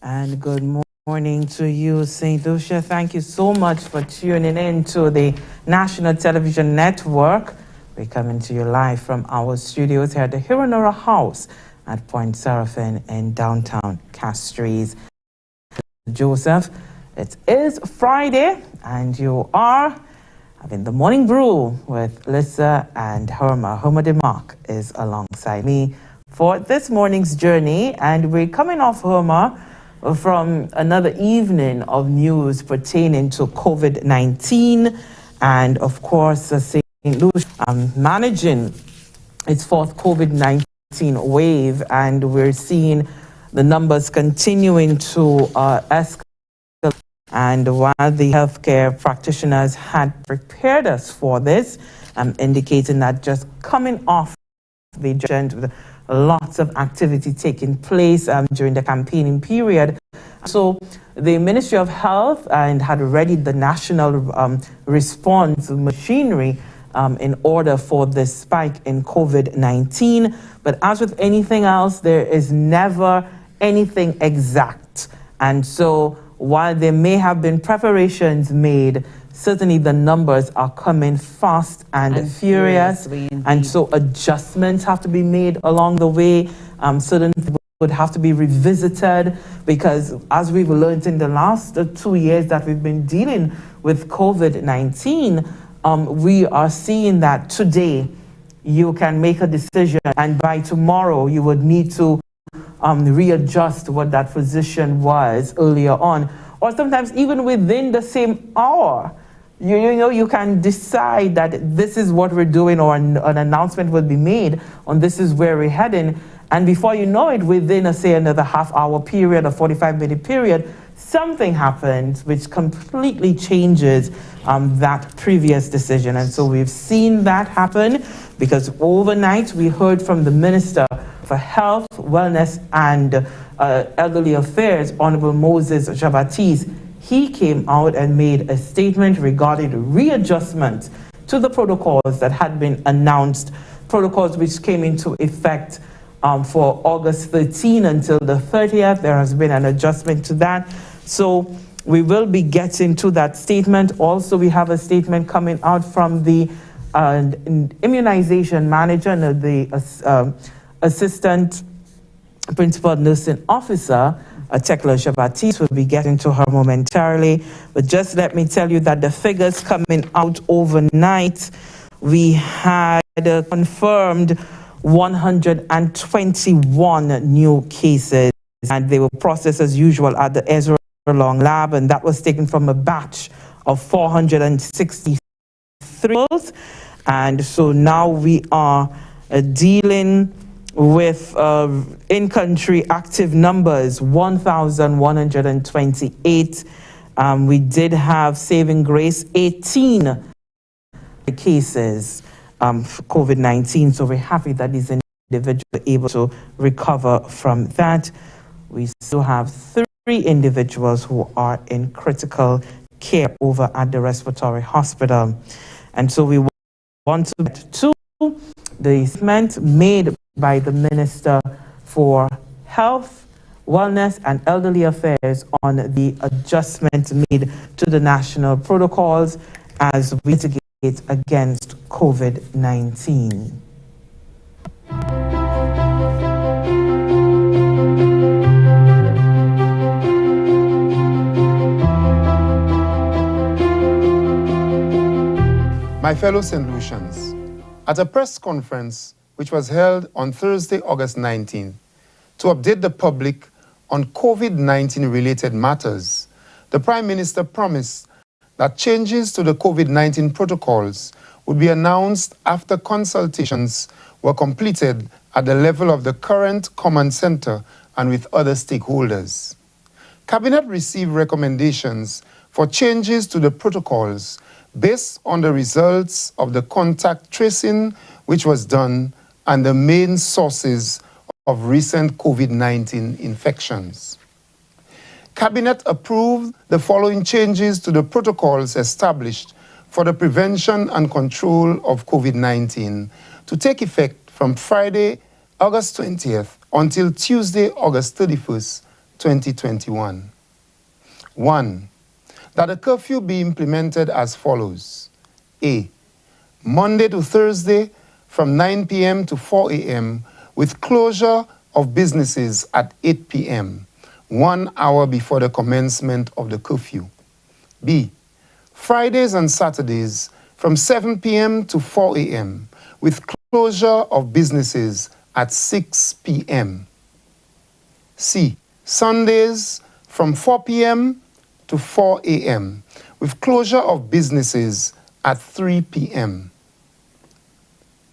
And good morning to you, St. Lucia. Thank you so much for tuning in to the National Television Network. We're coming to you live from our studios here at the Hiranora House at Point Seraphim in downtown Castries. Joseph, it is Friday, and you are having the morning brew with Lucia and Herma. Herma DeMarc is alongside me for this morning's journey, and we're coming off, Herma, from another evening of news pertaining to COVID-19, and of course, St. Lucia managing its fourth COVID-19 wave, and we're seeing the numbers continuing to escalate. And while the healthcare practitioners had prepared us for this, indicating that just coming off the agenda with lots of activity taking place during the campaigning period. So the Ministry of Health had readied the national response machinery in order for this spike in COVID-19. But as with anything else, there is never anything exact. And so while there may have been preparations made, certainly the numbers are coming fast and furious. And so adjustments have to be made along the way. Certain things would have to be revisited, because as we've learned in the last 2 years that we've been dealing with COVID-19, we are seeing that today you can make a decision, and by tomorrow you would need to readjust what that position was earlier on, or sometimes even within the same hour. You can decide that this is what we're doing, or an announcement will be made on this is where we're heading, and before you know it, within another half-hour period or 45-minute period, something happens which completely changes that previous decision. And so we've seen that happen, because overnight we heard from the Minister for Health, Wellness and Elderly Affairs, Honorable Moses Jean-Baptiste. He came out and made a statement regarding the readjustment to the protocols that had been announced, protocols which came into effect for August 13 until the 30th. There has been an adjustment to that. So we will be getting to that statement. Also, we have a statement coming out from the immunization manager and the assistant principal nursing officer, Tekla Jean-Baptiste. Will be getting to her momentarily. But just let me tell you that the figures coming out overnight, we had confirmed 121 new cases, and they were processed as usual at the Ezra Long Lab, and that was taken from a batch of 463. And so now we are dealing with in-country active numbers, 1,128. We did have saving grace 18 cases for COVID-19, so we're happy that these individuals are able to recover from that. We still have 3 individuals who are in critical care over at the respiratory hospital. And so we want to get to the statement made by the Minister for Health, Wellness and Elderly Affairs on the adjustment made to the national protocols as we mitigate against COVID-19. My fellow St. Lucians, at a press conference which was held on Thursday, August 19, to update the public on COVID-19 related matters, the Prime Minister promised that changes to the COVID-19 protocols would be announced after consultations were completed at the level of the current command center and with other stakeholders. Cabinet received recommendations for changes to the protocols based on the results of the contact tracing which was done and the main sources of recent COVID-19 infections. Cabinet approved the following changes to the protocols established for the prevention and control of COVID-19 to take effect from Friday, August 20th until Tuesday, August 31st, 2021. 1. That a curfew be implemented as follows. A. Monday to Thursday from 9 p.m. to 4 a.m. with closure of businesses at 8 p.m., 1 hour before the commencement of the curfew. B. Fridays and Saturdays from 7 p.m. to 4 a.m. with closure of businesses at 6 p.m. C. Sundays from 4 p.m. to 4 a.m. with closure of businesses at 3 p.m.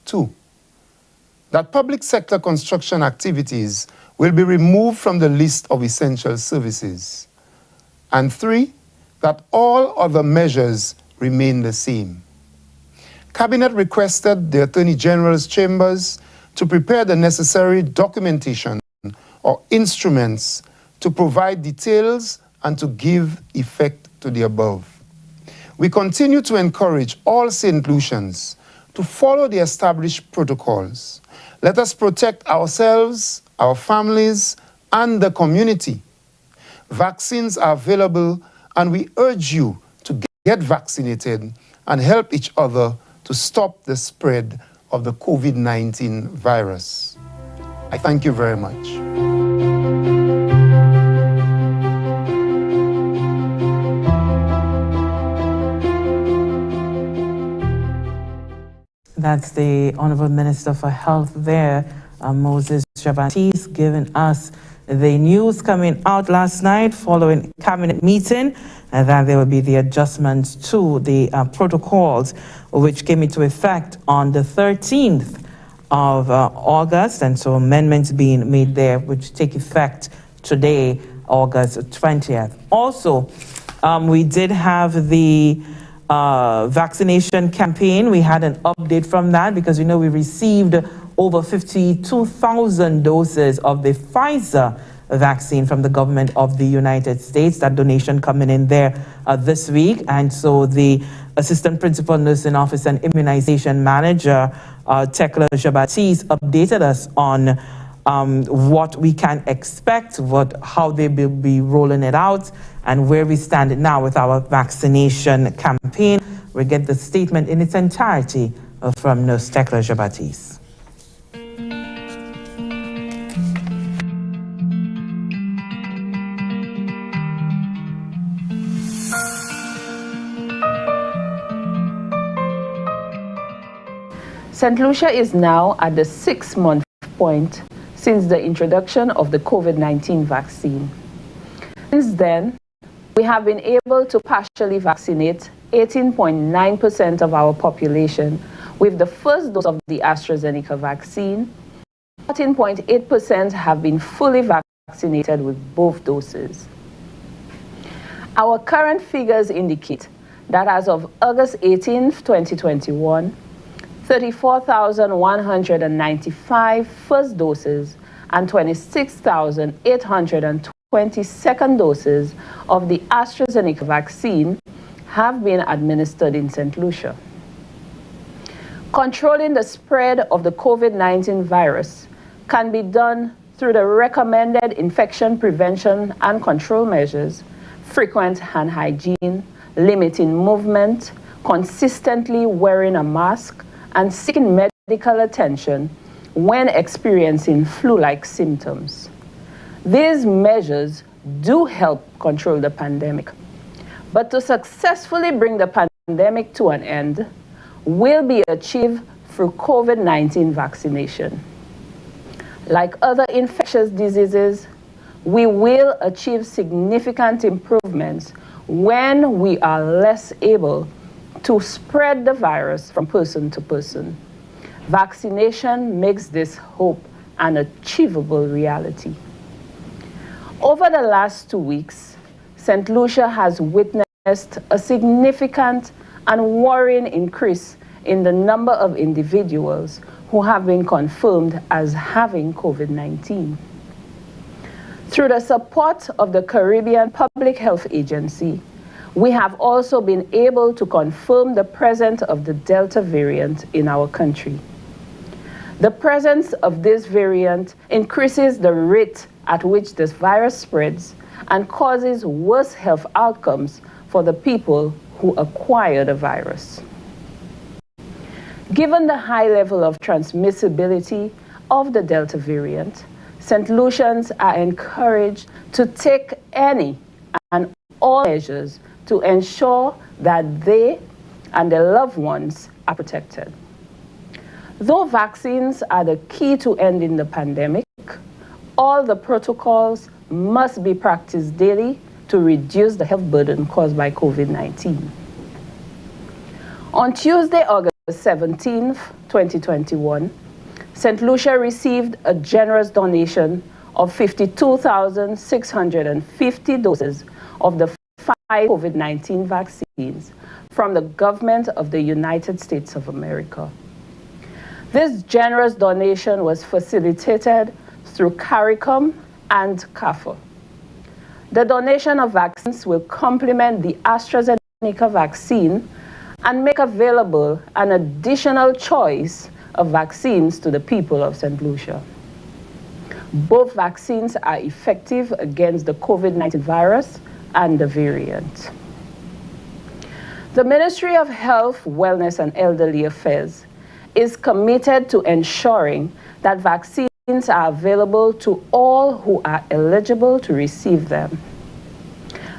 2. That public sector construction activities will be removed from the list of essential services. And 3. That all other measures remain the same. Cabinet requested the Attorney General's chambers to prepare the necessary documentation or instruments to provide details and to give effect to the above. We continue to encourage all St. Lucians to follow the established protocols. Let us protect ourselves, our families, and the community. Vaccines are available, and we urge you to get vaccinated and help each other to stop the spread of the COVID-19 virus. I thank you very much. That's the Honorable Minister for Health there, Moses Jabatis, giving us the news coming out last night following cabinet meeting, that there will be the adjustments to the protocols, which came into effect on the 13th of August, and so amendments being made there, which take effect today, August 20th. Also, we did have the vaccination campaign. We had an update from that because we received over 52,000 doses of the Pfizer vaccine from the government of the United States. That donation coming in there this week. And so the Assistant Principal Nursing Officer and Immunization Manager, Tekla Jabatis, updated us on what we can expect, how they will be rolling it out, and where we stand now with our vaccination campaign. We get the statement in its entirety from Nurse Tekla Jabatis. St. Lucia is now at the 6-month point since the introduction of the COVID-19 vaccine. Since then, we have been able to partially vaccinate 18.9% of our population with the first dose of the AstraZeneca vaccine. 14.8% have been fully vaccinated with both doses. Our current figures indicate that as of August 18, 2021, 34,195 first doses and 26,820 second doses of the AstraZeneca vaccine have been administered in St. Lucia. Controlling the spread of the COVID-19 virus can be done through the recommended infection prevention and control measures, frequent hand hygiene, limiting movement, consistently wearing a mask, and seeking medical attention when experiencing flu-like symptoms. These measures do help control the pandemic, but to successfully bring the pandemic to an end will be achieved through COVID-19 vaccination. Like other infectious diseases, we will achieve significant improvements when we are less able to spread the virus from person to person. Vaccination makes this hope an achievable reality. Over the last 2 weeks, St. Lucia has witnessed a significant and worrying increase in the number of individuals who have been confirmed as having COVID-19. Through the support of the Caribbean Public Health Agency, we have also been able to confirm the presence of the Delta variant in our country. The presence of this variant increases the rate at which this virus spreads and causes worse health outcomes for the people who acquire the virus. Given the high level of transmissibility of the Delta variant, St. Lucians are encouraged to take any and all measures to ensure that they and their loved ones are protected. Though vaccines are the key to ending the pandemic, all the protocols must be practiced daily to reduce the health burden caused by COVID-19. On Tuesday, August 17, 2021, St. Lucia received a generous donation of 52,650 doses of the 5 COVID-19 vaccines from the government of the United States of America. This generous donation was facilitated through CARICOM and CAFA. The donation of vaccines will complement the AstraZeneca vaccine and make available an additional choice of vaccines to the people of St. Lucia. Both vaccines are effective against the COVID-19 virus and the variant. The Ministry of Health, Wellness and Elderly Affairs is committed to ensuring that vaccines are available to all who are eligible to receive them.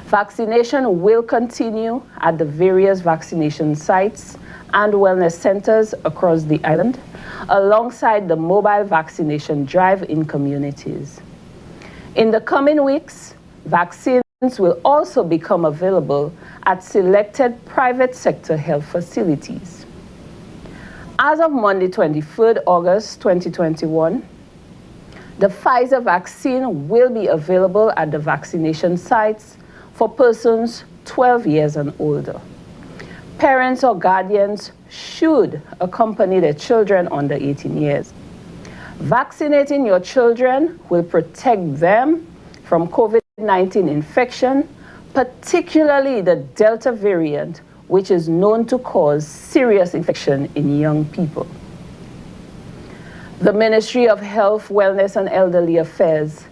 Vaccination will continue at the various vaccination sites and wellness centers across the island, alongside the mobile vaccination drive in communities. In the coming weeks, vaccines will also become available at selected private sector health facilities. As of Monday, 23rd August 2021, the Pfizer vaccine will be available at the vaccination sites for persons 12 years and older. Parents or guardians should accompany their children under 18 years. Vaccinating your children will protect them from COVID-19 infection, particularly the Delta variant, which is known to cause serious infection in young people. The Ministry of Health, Wellness and Elderly Affairs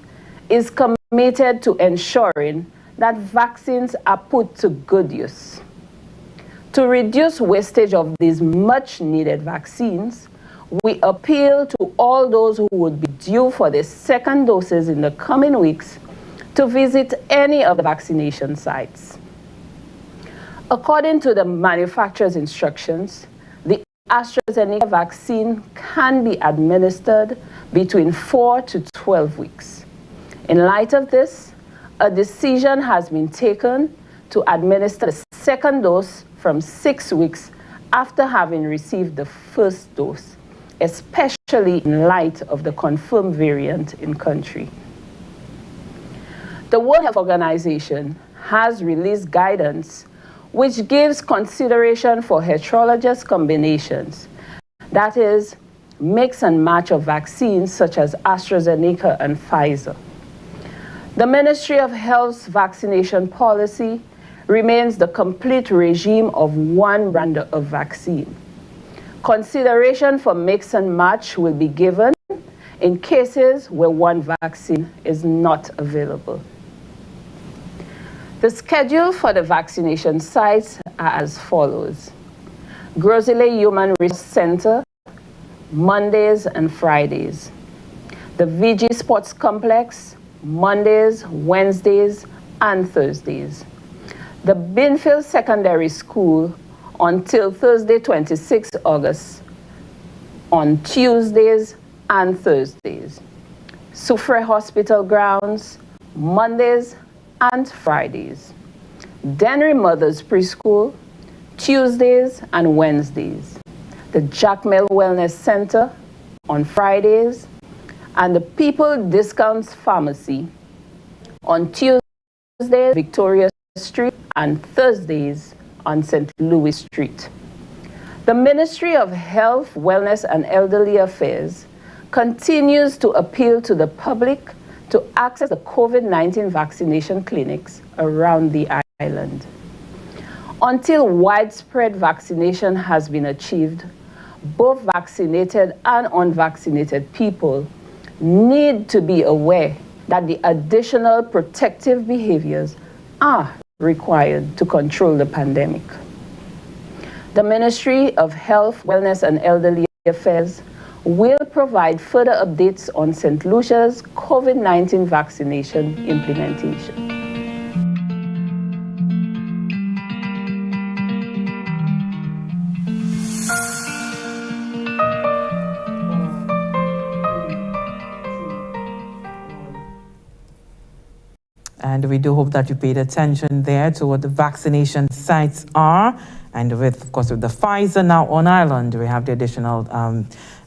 is committed to ensuring that vaccines are put to good use. To reduce wastage of these much-needed vaccines, we appeal to all those who would be due for their second doses in the coming weeks to visit any of the vaccination sites. According to the manufacturer's instructions, the AstraZeneca vaccine can be administered between 4 to 12 weeks. In light of this, a decision has been taken to administer the second dose from 6 weeks after having received the first dose, especially in light of the confirmed variant in country. The World Health Organization has released guidance which gives consideration for heterologous combinations, that is, mix and match of vaccines such as AstraZeneca and Pfizer. The Ministry of Health's vaccination policy remains the complete regime of one brand of vaccine. Consideration for mix and match will be given in cases where one vaccine is not available. The schedule for the vaccination sites are as follows. Grozile Human Resource Center, Mondays and Fridays. The VG Sports Complex, Mondays, Wednesdays, and Thursdays. The Binfield Secondary School until Thursday, 26 August, on Tuesdays and Thursdays. Soufriere Hospital grounds, Mondays and Fridays. Dennery Mothers Preschool, Tuesdays and Wednesdays. The Jack Mill Wellness Center on Fridays, and the People Discounts Pharmacy on Tuesdays, Victoria Street, and Thursdays on St. Louis Street. The Ministry of Health, Wellness and Elderly Affairs continues to appeal to the public to access the COVID-19 vaccination clinics around the island. Until widespread vaccination has been achieved, both vaccinated and unvaccinated people need to be aware that the additional protective behaviors are required to control the pandemic. The Ministry of Health, Wellness and Elderly Affairs will provide further updates on St. Lucia's COVID-19 vaccination implementation. And we do hope that you paid attention there to what the vaccination sites are. And with, of course, with the Pfizer now on island, we have the additional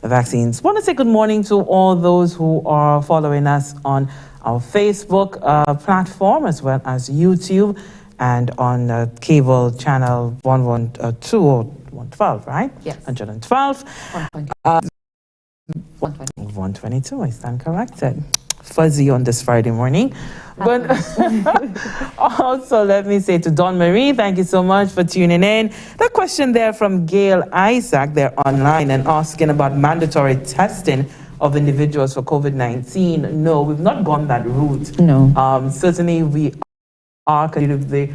vaccines. I want to say good morning to all those who are following us on our Facebook platform, as well as YouTube, and on cable channel 112 or 112, right? Yes. 112. 122, I stand corrected. Fuzzy on this Friday morning. But also, let me say to Dawn Marie, thank you so much for tuning in. The question there from Gail Isaac, they're online and asking about mandatory testing of individuals for COVID-19. No, we've not gone that route. No. Certainly, we are continuing the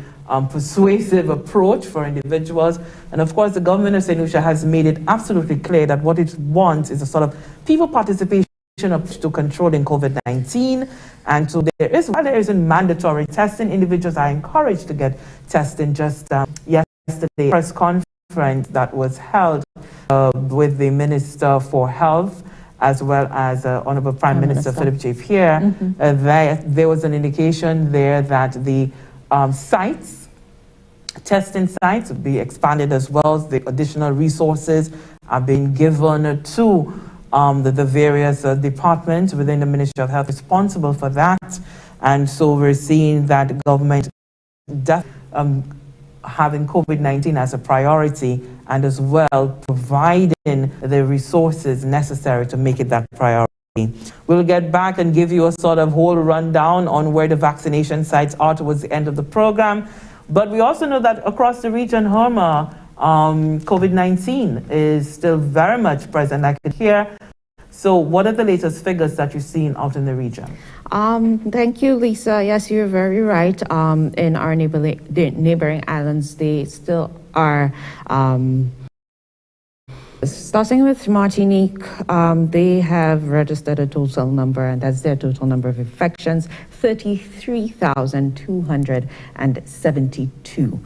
persuasive approach for individuals. And of course, the government of St. Lucia has made it absolutely clear that what it wants is a sort of people participation approach to controlling COVID-19. And so while there isn't mandatory testing, individuals are encouraged to get testing. Just yesterday, press conference that was held with the Minister for Health, as well as Honorable Prime Minister Philip J. Pierre, there was an indication there that the testing sites would be expanded, as well as the additional resources are being given to the various departments within the Ministry of Health responsible for that. And so we're seeing that government having COVID-19 as a priority, and as well providing the resources necessary to make it that priority. We'll get back and give you a sort of whole rundown on where the vaccination sites are towards the end of the program. But we also know that across the region, Herma, COVID-19 is still very much present, I could hear. So what are the latest figures that you're seeing out in the region? Thank you, Lisa. Yes, you're very right. In our neighboring islands, they still are. Starting with Martinique, they have registered a total number, and that's their total number of infections, 33,272.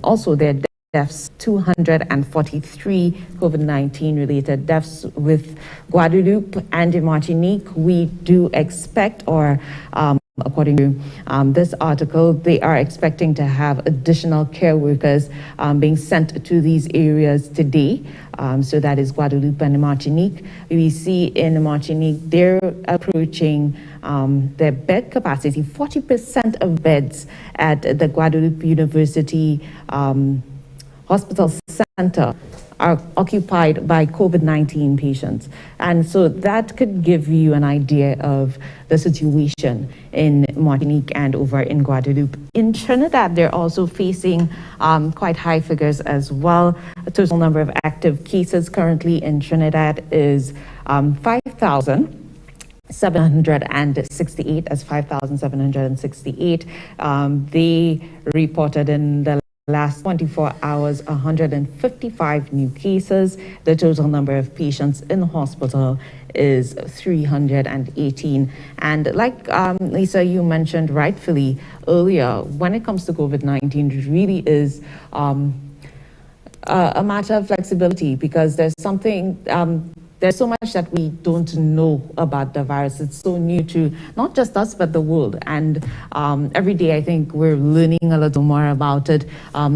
Also their deaths, 243 COVID-19 related deaths. With Guadeloupe and Martinique, we do expect, or according to this article, they are expecting to have additional care workers being sent to these areas today. So that is Guadeloupe and Martinique. We see in Martinique, they're approaching their bed capacity. 40% of beds at the Guadeloupe University Hospital Center are occupied by COVID-19 patients. And so that could give you an idea of the situation in Martinique and over in Guadeloupe. In Trinidad, they're also facing quite high figures as well. The total number of active cases currently in Trinidad is 5,768, as 5,768. They reported in the last 24 hours, 155 new cases. The total number of patients in hospital is 318. And like Lisa, you mentioned rightfully earlier, when it comes to COVID-19, it really is a matter of flexibility, because there's something there's so much that we don't know about the virus. It's so new to not just us, but the world. And every day, I think we're learning a little more about it.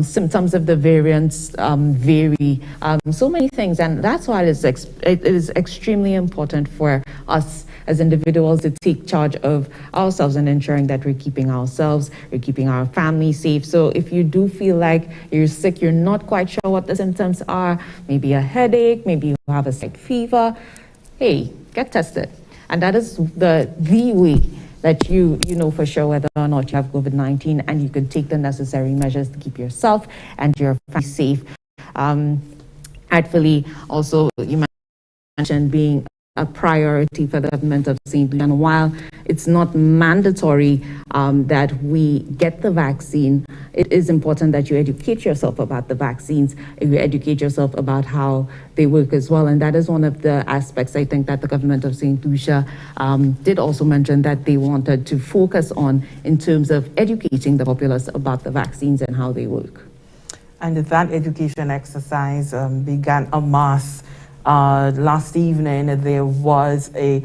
Symptoms of the variants vary. So many things. And that's why it is extremely important for us as individuals to take charge of ourselves and ensuring that we're keeping ourselves, we're keeping our family safe. So if you do feel like you're sick, you're not quite sure what the symptoms are, maybe a headache, maybe you have a slight fever, hey, get tested. And that is the way that you know for sure whether or not you have COVID-19, and you can take the necessary measures to keep yourself and your family safe. Artfully, also, you mentioned being a priority for the government of St. Lucia. And while it's not mandatory that we get the vaccine, it is important that you educate yourself about the vaccines, you educate yourself about how they work as well. And that is one of the aspects I think that the government of St. Lucia did also mention that they wanted to focus on in terms of educating the populace about the vaccines and how they work. And that education exercise began en masse. Last evening, there was a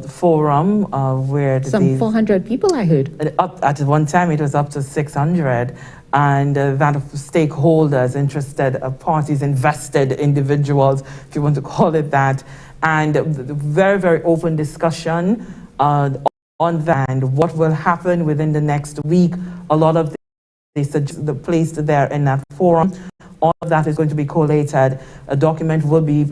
forum where some 400 people, I heard. At one time, it was up to 600, and that of stakeholders, interested parties, invested individuals, if you want to call it that, and very, very open discussion on that and what will happen within the next week. A lot of the placed there in that forum. All of that is going to be collated. A document will be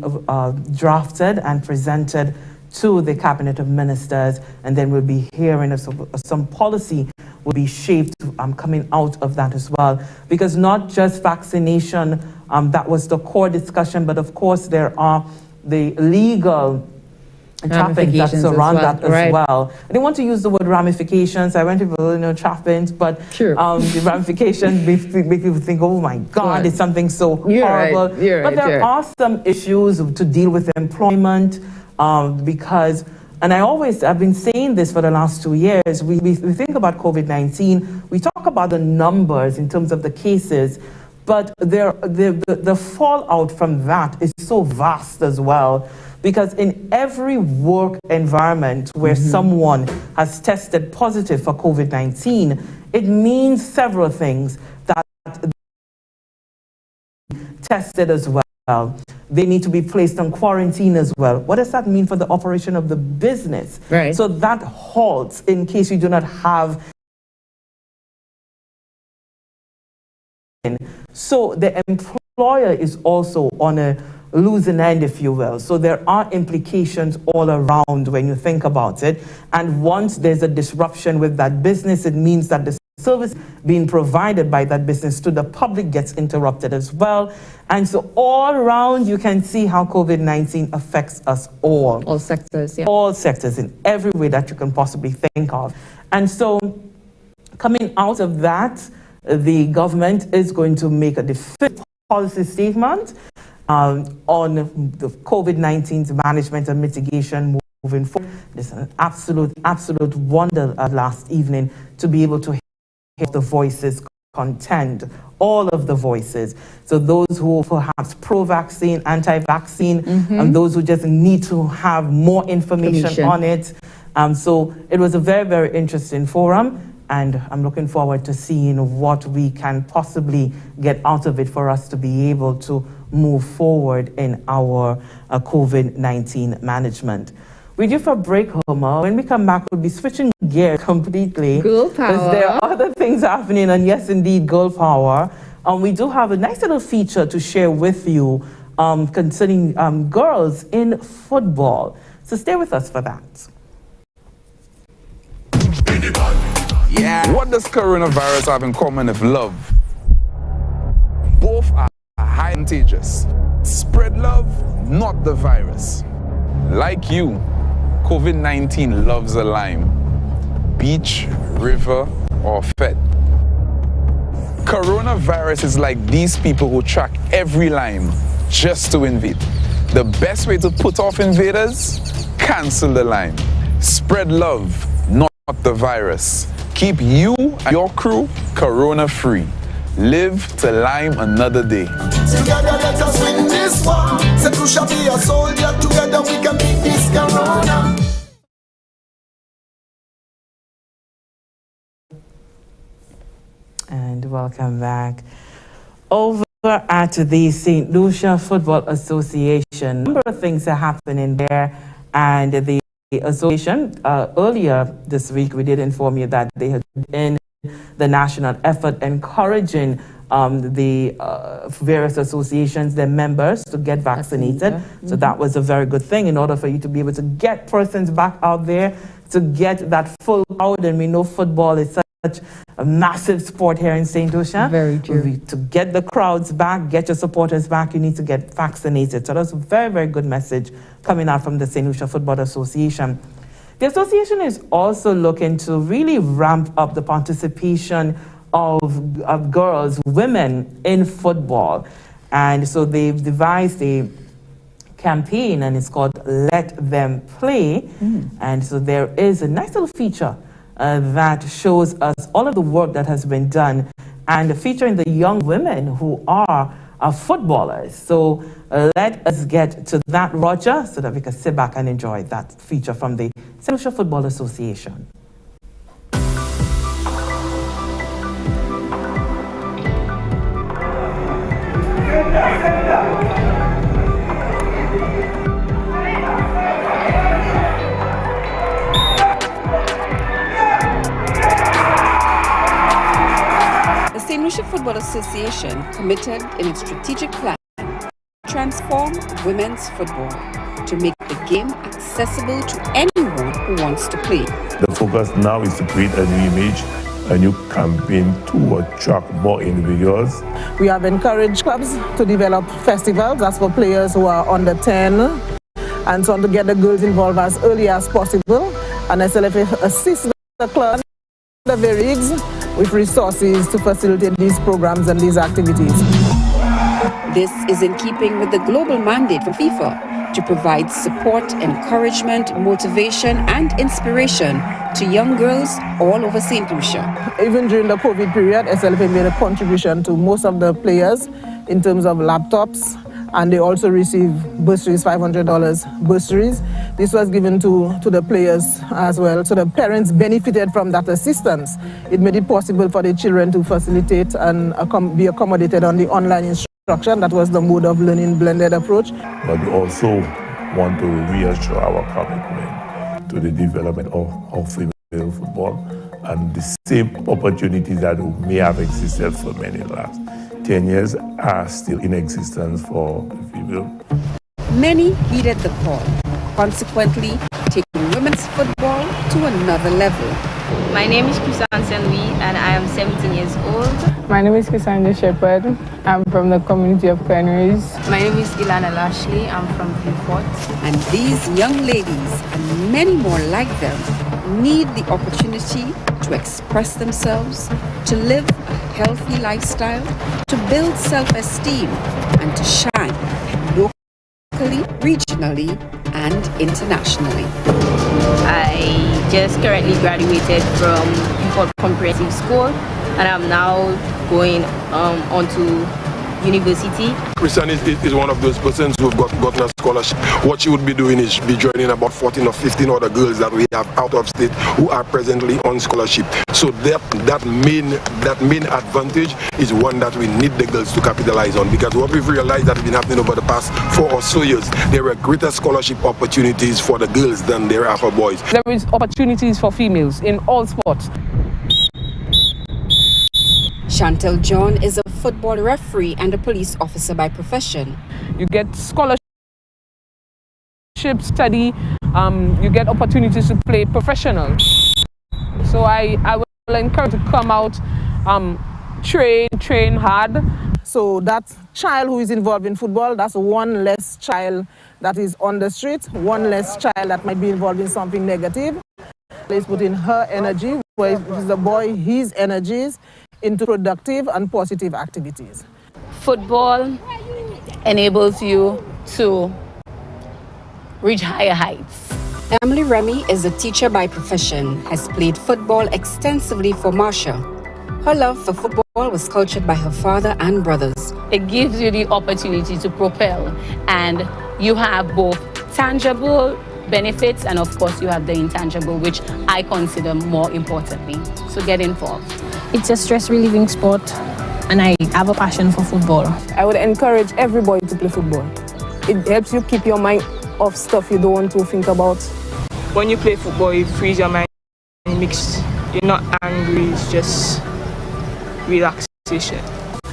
drafted and presented to the Cabinet of Ministers, and then we'll be hearing some policy will be shaped coming out of that as well. Because not just vaccination, that was the core discussion, but of course there are the legal trappings that surround that as well. I didn't want to use the word ramifications. I went to trappings, but sure. The ramifications make people think, oh my God, it's something so horrible. But there are some issues to deal with employment because, and I've been saying this for the last 2 years, we think about COVID-19, we talk about the numbers in terms of the cases, but the fallout from that is so vast as well. Because in every work environment where someone has tested positive for COVID-19, it means several things that tested as well. They need to be placed on quarantine as well. What does that mean for the operation of the business? Right. So that halts in case you do not have. So the employer is also on a losing end, if you will. So there are implications all around when you think about it. And once there's a disruption with that business, it means that the service being provided by that business to the public gets interrupted as well. And so all around, you can see how COVID-19 affects us all. All sectors, yeah. All sectors in every way that you can possibly think of. And so coming out of that, the government is going to make a definitive policy statement on the COVID-19's management and mitigation moving forward. It's an absolute wonder last evening to be able to hear the voices contend, all of the voices. So those who are perhaps pro-vaccine, anti-vaccine, and those who just need to have more information on it. So it was a very, very interesting forum. And I'm looking forward to seeing what we can possibly get out of it for us to be able to move forward in our COVID-19 management. We're due for a break, Homer. When we come back, we'll be switching gears completely. Girl power. Because there are other things happening, and yes, indeed, girl power. We do have a nice little feature to share with you concerning girls in football. So stay with us for that. Yeah. What does coronavirus have in common with love? Both are highly contagious. Spread love, not the virus. Like you, COVID-19 loves a lime. Beach, river, or fed. Coronavirus is like these people who track every lime just to invade. The best way to put off invaders? Cancel the lime. Spread love, not the virus. Keep you and your crew corona-free. Live to lime another day. Together let us win this war. Say we shall be a soldier. Together we can beat this corona. And welcome back. Over at the St. Lucia Football Association, a number of things are happening there, and the association, earlier this week, we did inform you that they had in the national effort encouraging the various associations, their members, to get vaccinated. So that was a very good thing in order for you to be able to get persons back out there, to get that full crowd. And we know football is such a massive sport here in St. Lucia. Very true. To get the crowds back, get your supporters back, you need to get vaccinated. So that's a very, very good message coming out from the St. Lucia Football Association. The association is also looking to really ramp up the participation of girls, women in football. And so they've devised a campaign, and it's called Let Them Play. And so there is a nice little feature that shows us all of the work that has been done, and featuring the young women who are footballers. So let us get to that, Roger, so that we can sit back and enjoy that feature from the St. Lucia Football Association. The St. Lucia Football Association committed in its strategic plan to transform women's football to make the game accessible to anyone who wants to play. The focus now is to create a new image, a new campaign to attract more individuals. We have encouraged clubs to develop festivals, that's for players who are under 10, and so on, to get the girls involved as early as possible. And SLF assists the clubs, the leagues, with resources to facilitate these programs and these activities. This is in keeping with the global mandate for FIFA to provide support, encouragement, motivation, and inspiration to young girls all over St. Lucia. Even during the COVID period, SLFA made a contribution to most of the players in terms of laptops, and they also receive bursaries, $500 bursaries. This was given to the players as well, so the parents benefited from that assistance. It made it possible for the children to facilitate and be accommodated on the online instruction. That was the mode of learning blended approach. But we also want to reassure our commitment to the development of female football and the same opportunities that may have existed for many last 10 years are still in existence for the female. Many heeded the call, consequently taking women's football to another level. My name is Christian Louis and I am 17 years old. My name is Cassandra Shepherd. I'm from the community of Penrys. My name is Ilana Lashley. I'm from Beaufort. And these young ladies and many more like them need the opportunity to express themselves, to live a healthy lifestyle, to build self-esteem, and to shine locally, regionally, and internationally. I just currently graduated from Beaufort Comprehensive School, and I'm now going on to university. Christian is one of those persons who have gotten a scholarship. What she would be doing is be joining about 14 or 15 other girls that we have out of state who are presently on scholarship. So that main advantage is one that we need the girls to capitalize on, because what we've realized that has been happening over the past 4 or so years, there are greater scholarship opportunities for the girls than there are for boys. There is opportunities for females in all sports. Chantel John is a football referee and a police officer by profession. You get scholarship study, you get opportunities to play professional. So I will encourage you to come out, train hard. So that child who is involved in football, that's one less child that is on the street, one less child that might be involved in something negative. Let's put in her energy, where it is the boy, his energies, into productive and positive activities. Football enables you to reach higher heights. Emily Remy is a teacher by profession, has played football extensively for Marcia. Her love for football was cultured by her father and brothers. It gives you the opportunity to propel, and you have both tangible benefits and of course you have the intangible, which I consider more importantly. So get involved. It's a stress-relieving sport, and I have a passion for football. I would encourage everybody to play football. It helps you keep your mind off stuff you don't want to think about. When you play football, it frees your mind. You're not angry, it's just relaxation.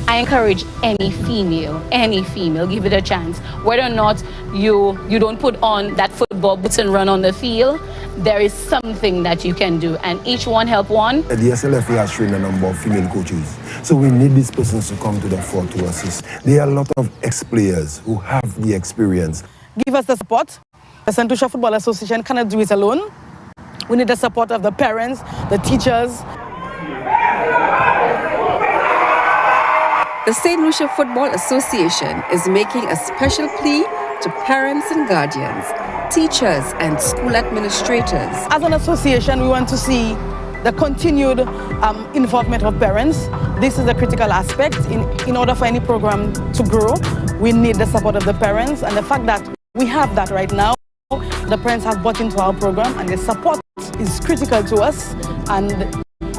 I encourage any female, give it a chance. Whether or not you don't put on that football boots and run on the field, there is something that you can do, and each one help one. The SLFA has trained a number of female coaches, so we need these persons to come to the fore to assist. There are a lot of ex-players who have the experience. Give us the support. The St. Lucia Football Association cannot do it alone. We need the support of the parents, the teachers. The St. Lucia Football Association is making a special plea to parents and guardians, teachers and school administrators. As an association, we want to see the continued involvement of parents. This is a critical aspect. In order for any program to grow, we need the support of the parents, and the fact that we have that right now, the parents have bought into our program, and the support is critical to us, and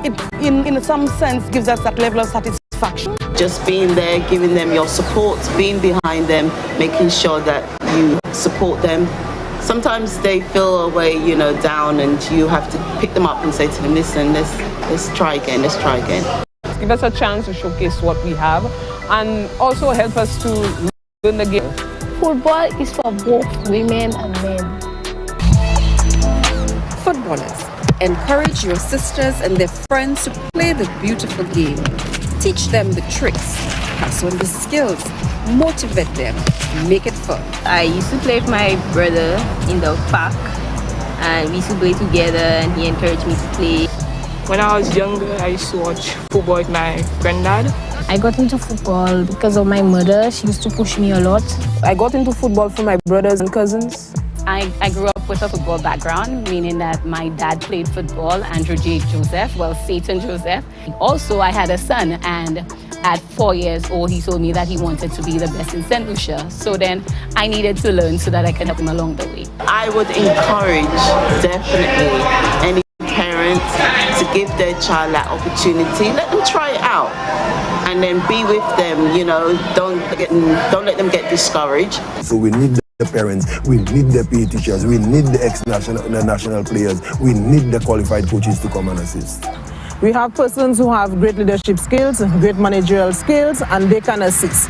it, in some sense, gives us that level of satisfaction. Just being there, giving them your support, being behind them, making sure that you support them. Sometimes they feel away, down, and you have to pick them up and say to them, listen, let's try again, let's try again. Give us a chance to showcase what we have and also help us to learn the game. Football is for both women and men. Footballers, encourage your sisters and their friends to play the beautiful game. Teach them the tricks, pass on the skills, motivate them, make it fun. I used to play with my brother in the park, and we used to play together, and he encouraged me to play. When I was younger, I used to watch football with my granddad. I got into football because of my mother. She used to push me a lot. I got into football for my brothers and cousins. I grew up with a football background, meaning that my dad played football, Andrew J. Joseph, Satan Joseph. Also, I had a son, and at 4 years old, he told me that he wanted to be the best in St. Lucia. So then I needed to learn so that I can help him along the way. I would encourage, definitely, any parent to give their child that opportunity. Let them try it out, and then be with them, don't let them get discouraged. So we need the parents, we need the PE teachers, we need the national players, we need the qualified coaches to come and assist. We have persons who have great leadership skills, great managerial skills, and they can assist.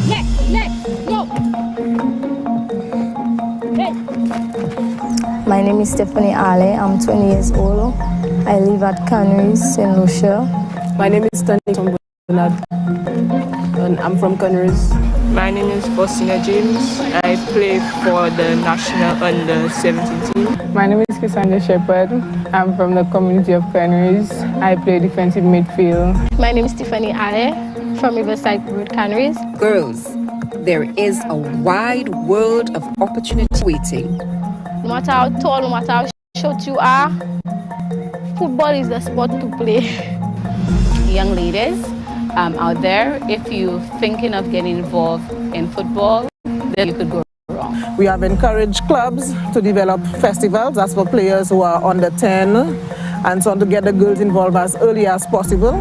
Next, go! Hey. My name is Stephanie Ale. I'm 20 years old. I live at Canaries, St. Lucia. My name is Tani Bernard, and I'm from Canaries. My name is Faustina James. I play for the national under-17 team. My name is Cassandra Shepherd. I'm from the community of Canaries. I play defensive midfield. My name is Stephanie Ale from Riverside Road, Canaries. Girls, there is a wide world of opportunity waiting. No matter how tall, no matter how short you are, football is the sport to play. Young ladies out there, if you're thinking of getting involved in football, then you could go wrong. We have encouraged clubs to develop festivals. That's for players who are under 10, and so on, to get the girls involved as early as possible.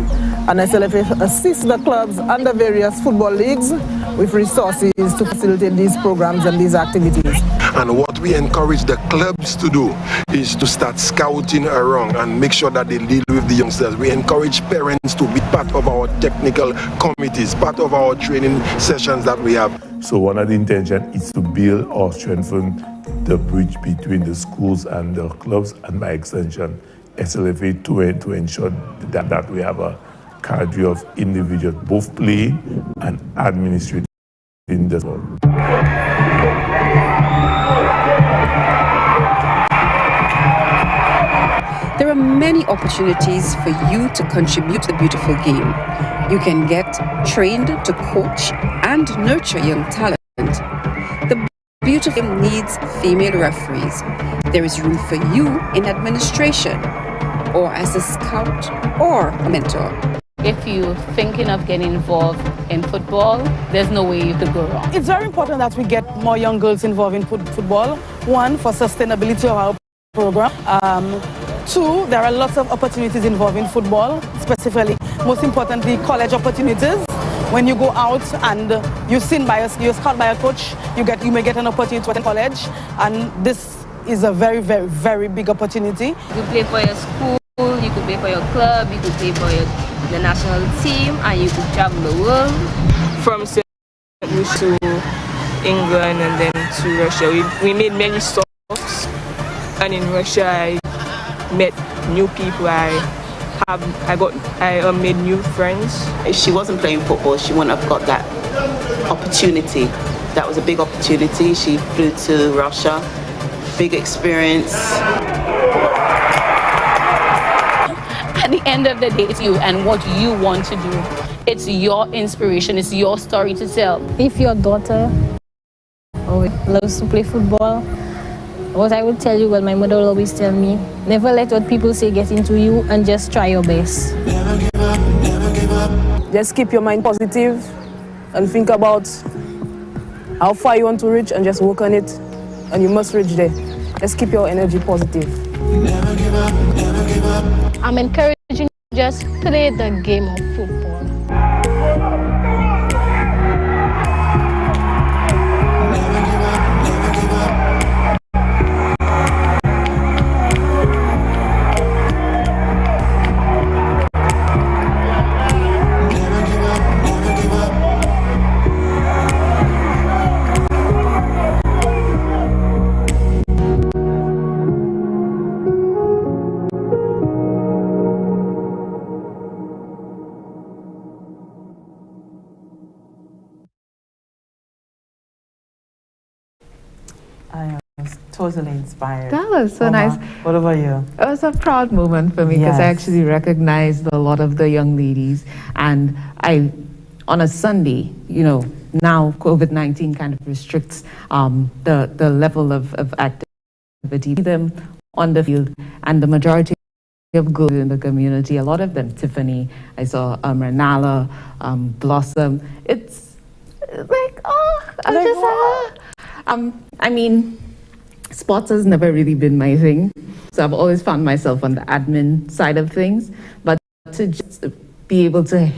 And SLFA assists the clubs under various football leagues with resources to facilitate these programs and these activities. And what we encourage the clubs to do is to start scouting around and make sure that they deal with the youngsters. We encourage parents to be part of our technical committees, part of our training sessions that we have. So one of the intentions is to build or strengthen the bridge between the schools and the clubs, and by extension, SLFA to ensure that we have a cadre of individuals, both playing and administrating in the sport. There are many opportunities for you to contribute to the beautiful game. You can get trained to coach and nurture young talent. The beautiful game needs female referees. There is room for you in administration, or as a scout or a mentor. If you're thinking of getting involved in football, there's no way you could go wrong. It's very important that we get more young girls involved in football. One, for sustainability of our program. Two, there are lots of opportunities involved in football, specifically, most importantly, college opportunities. When you go out and you're scout by a coach, you may get an opportunity to attend college, and this is a very, very, very big opportunity. You play for your school, you could play for your club, you could play for the national team, and you could travel the world. From St. Louis to England and then to Russia, we made many stops And in Russia, I met new people. I made new friends. If she wasn't playing football, she wouldn't have got that opportunity. That was a big opportunity. She flew to Russia, big experience. At the end of the day, it's you and what you want to do. It's your inspiration, it's your story to tell. If your daughter loves to play football, what I would tell you, well, my mother will always tell me, never let what people say get into you and just try your best. Never give up, never give up. Just keep your mind positive and think about how far you want to reach and just work on it, and you must reach there. Just keep your energy positive. Never give up, never give up. I'm encouraging you to just play the game of football. I was totally inspired. That was so Oma, nice. What about you? It was a proud moment for me because I Yes. actually recognized a lot of the young ladies. And on a Sunday, now COVID-19 kind of restricts the level of activity. Them on the field, and the majority of girls in the community, a lot of them, Tiffany, I saw Renala, Blossom. It's like, I mean, sports has never really been my thing. So I've always found myself on the admin side of things. But to just be able to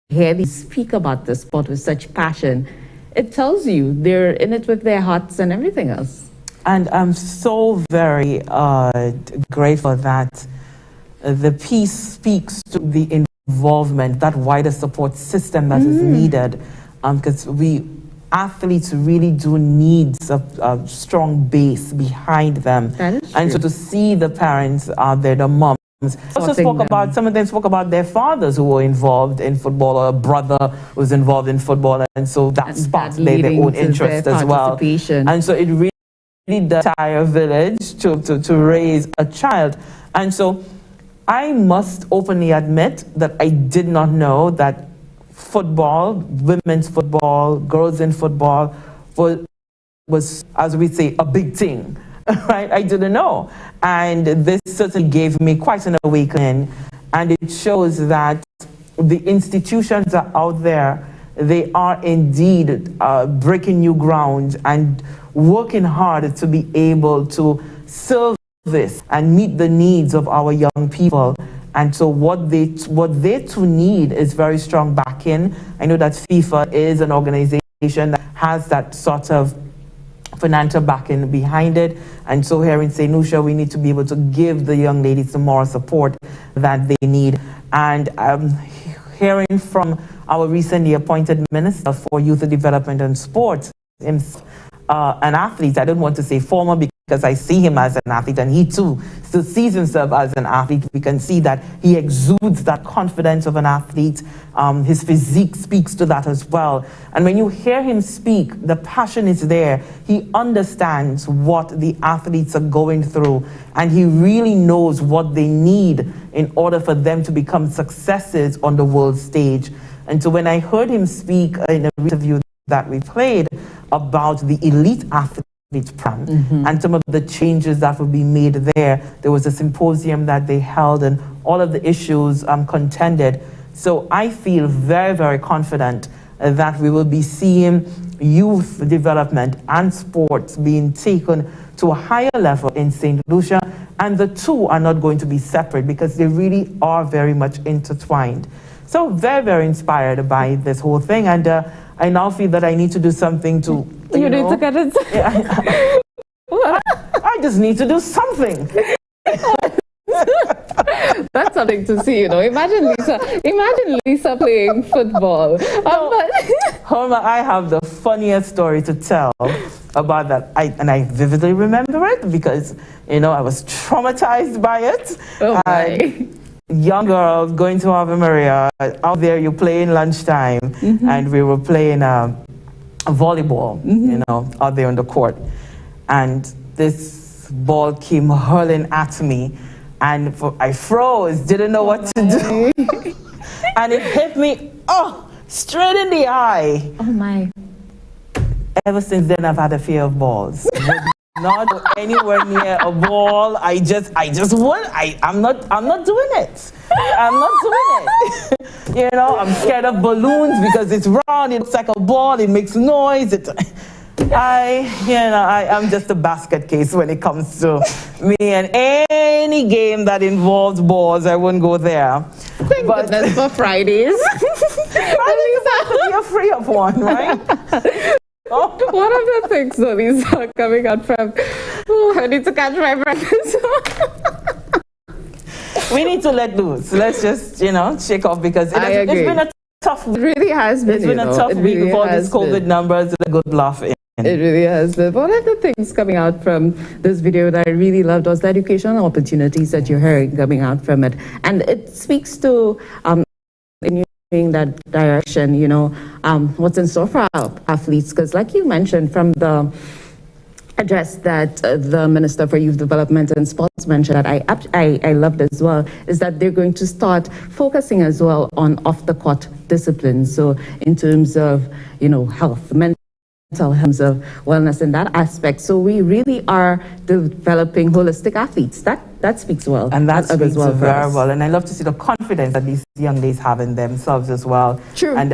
hear these speak about the sport with such passion, it tells you they're in it with their hearts and everything else. And I'm so very grateful that the piece speaks to the involvement, that wider support system that is needed, because athletes really do need a strong base behind them. And so to see the parents out there, the moms, also some of them spoke about their fathers who were involved in football, or a brother was involved in football, and so that sparks their own interest as well. And so it really the entire village to raise a child. And so I must openly admit that I did not know that football, women's football, girls in football was, as we say, a big thing, right? I didn't know. And this certainly gave me quite an awakening. And it shows that the institutions are out there. They are indeed breaking new ground and working hard to be able to serve this and meet the needs of our young people. And so what they too need is very strong backing. I know that FIFA is an organization that has that sort of financial backing behind it. And so here in St. Lucia, we need to be able to give the young ladies some more support that they need. And hearing from our recently appointed Minister for Youth Development and Sports, an athlete, I don't want to say former because I see him as an athlete, and he too still sees himself as an athlete. We can see that he exudes that confidence of an athlete. His physique speaks to that as well. And when you hear him speak, the passion is there. He understands what the athletes are going through, and he really knows what they need in order for them to become successes on the world stage. And so when I heard him speak in an interview that we played about the elite athlete program and some of the changes that will be made there. There was a symposium that they held and all of the issues contended. So I feel very, very confident that we will be seeing youth development and sports being taken to a higher level in St. Lucia, and the two are not going to be separate because they really are very much intertwined. So very, very inspired by this whole thing, and I now feel that I need to do something to, you need to get it. I just need to do something. That's something to see, Imagine Lisa playing football. Homer, I have the funniest story to tell about that. I vividly remember it because, I was traumatized by it. Oh my. Young girls going to Ave Maria, out there you play in lunchtime, and we were playing volleyball, out there on the court. And this ball came hurling at me, and I froze, didn't know what to do. And it hit me, straight in the eye. Oh my. Ever since then, I've had a fear of balls. Not go anywhere near a ball. I just won't. I'm not doing it. I'm not doing it. I'm scared of balloons because it's round. It looks like a ball. It makes noise. I'm just a basket case when it comes to me, and any game that involves balls, I wouldn't go there. Thank goodness for Fridays. Fridays have to be afraid of one, right? One of the things, though, these are coming out from, I need to catch my breath. We need to let loose. Let's just, shake off because it's been a tough week. It really has been. It's been a tough week with all these COVID numbers and a good laugh in. It really has been. One of the things coming out from this video that I really loved was the educational opportunities that you're hearing coming out from it. And it speaks to in that direction, what's in store for our athletes. Because like you mentioned from the address that the Minister for Youth Development and Sports mentioned that I loved as well, is that they're going to start focusing as well on off-the-court disciplines. So in terms of, health, mental health, of wellness in that aspect. So we really are developing holistic athletes. That speaks well. And that speaks well very well. And I love to see the confidence that these young ladies have in themselves as well. True. And